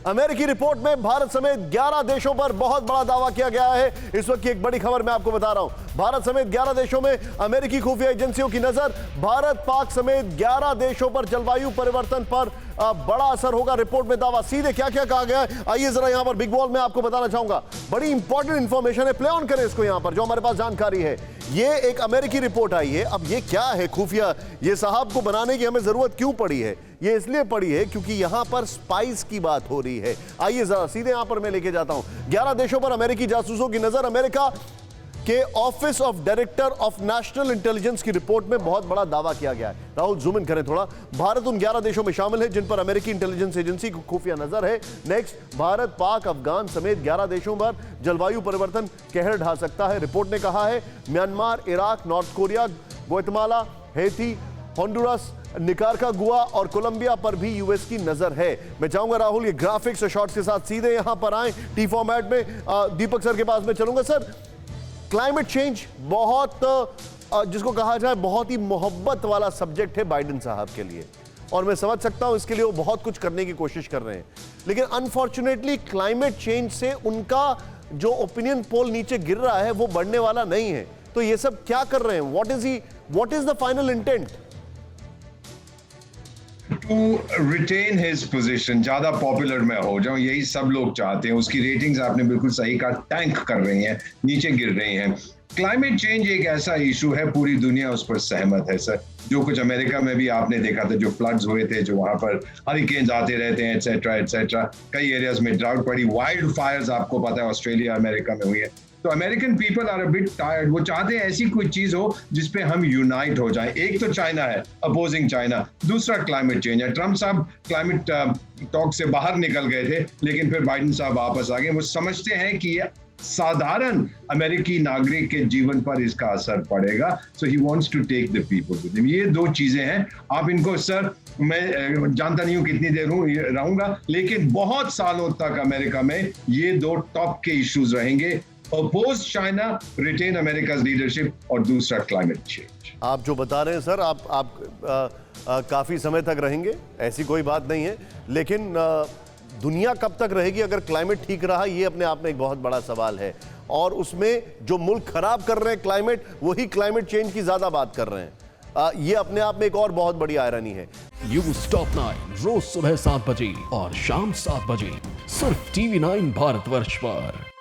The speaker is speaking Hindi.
अमेरिकी रिपोर्ट में भारत समेत 11 देशों पर बहुत बड़ा दावा किया गया है। इस वक्त की एक बड़ी खबर मैं आपको बता रहा हूं। भारत समेत 11 देशों में अमेरिकी खुफिया एजेंसियों की नजर। भारत पाक समेत 11 देशों पर जलवायु परिवर्तन पर बड़ा असर होगा। रिपोर्ट में दावा सीधे क्या क्या कहा गया है, आइए जरा यहां पर बिग बॉल में आपको बताना चाहूंगा। बड़ी इंपॉर्टेंट इंफॉर्मेशन है, प्ले ऑन करें इसको यहां पर जो हमारे पास जानकारी है। ये एक अमेरिकी रिपोर्ट आई है। अब ये क्या है खुफिया, ये साहब को बनाने की हमें जरूरत क्यों पड़ी है? ये इसलिए पड़ी है क्योंकि यहां पर स्पाइस की बात हो रही है। आइए जरा सीधे यहां पर मैं लेके जाता हूं। 11 देशों पर अमेरिकी जासूसों की नजर। अमेरिका के office of director of national intelligence की रिपोर्ट में बहुत बड़ा दावा किया गया है। राहुल जूम इन करें थोड़ा। भारत उन 11 देशों में शामिल है जिन पर अमेरिकी इंटेलिजेंस एजेंसी को खुफिया नजर है। नेक्स्ट, भारत पाक अफगान समेत 11 देशों पर जलवायु परिवर्तन कहर ढा सकता है। रिपोर्ट ने कहा है Myanmar, Iraq, north Korea, Guatemala, Haiti, Honduras, Nicaragua और कोलंबिया पर भी यूएस की नजर है। मैं चाहूंगा राहुल ये ग्राफिक्स और शॉट्स के साथ सीधे यहां पर आए टी फॉर्मेट में। दीपक सर के पास में चलूंगा। सर, क्लाइमेट चेंज बहुत जिसको कहा जाए बहुत ही मोहब्बत वाला सब्जेक्ट है बाइडेन साहब के लिए, और मैं समझ सकता हूं इसके लिए वो बहुत कुछ करने की कोशिश कर रहे हैं, लेकिन अनफॉर्चुनेटली क्लाइमेट चेंज से उनका जो ओपिनियन पोल नीचे गिर रहा है वो बढ़ने वाला नहीं है। तो ये सब क्या कर रहे हैं? What is the final intent? To retain his position, ज्यादा पॉपुलर मैं हो जाऊं, यही सब लोग चाहते हैं। उसकी रेटिंग्स आपने बिल्कुल सही कहा, टैंक कर रही हैं, नीचे गिर रही हैं। क्लाइमेट चेंज एक ऐसा इशू है, पूरी दुनिया उस पर सहमत है सर। जो कुछ अमेरिका में भी आपने देखा था, जो फ्लड्स हुए थे, जो वहां पर हरिकेन्स आते रहते हैं, एटसेट्रा एटसेट्रा, कई एरियाज में ड्राउट पड़ी, वाइल्ड फायर्स आपको पता है ऑस्ट्रेलिया अमेरिका में हुई है। तो American people are a bit tired. वो चाहते हैं ऐसी कोई चीज हो जिसपे हम यूनाइट हो जाएं। एक तो चाइना है, अपोजिंग चाइना, दूसरा क्लाइमेट चेंज है। ट्रम्प साहब क्लाइमेट टॉक से बाहर निकल गए थे, लेकिन फिर बाइडेन साहब वापस आ गए। वो समझते हैं कि साधारण अमेरिकी नागरिक के जीवन पर इसका असर पड़ेगा, so he wants to take the people with him. ये दो चीजें हैं। आप इनको, सर मैं जानता नहीं हूं कितनी देर रहूंगा, लेकिन बहुत सालों तक अमेरिका में ये दो टॉप के इश्यूज रहेंगे। Oppose China, retain America's leadership, और दूसरा क्लाइमेट चेंज। आप जो बता रहे हैं सर, आप काफी समय तक रहेंगे, ऐसी कोई बात नहीं है, लेकिन दुनिया कब तक रहेगी अगर क्लाइमेट ठीक रहा, ये अपने आप में एक बहुत बड़ा सवाल है। और उसमें जो मुल्क खराब कर रहे हैं क्लाइमेट, वही क्लाइमेट चेंज की ज्यादा बात कर रहे हैं। ये अपने आप में एक और बहुत बड़ी आयरनी है। न्यूज़ टॉप 9 रोज सुबह 7 बजे और शाम 7 बजे सिर्फ TV9 भारतवर्ष पर।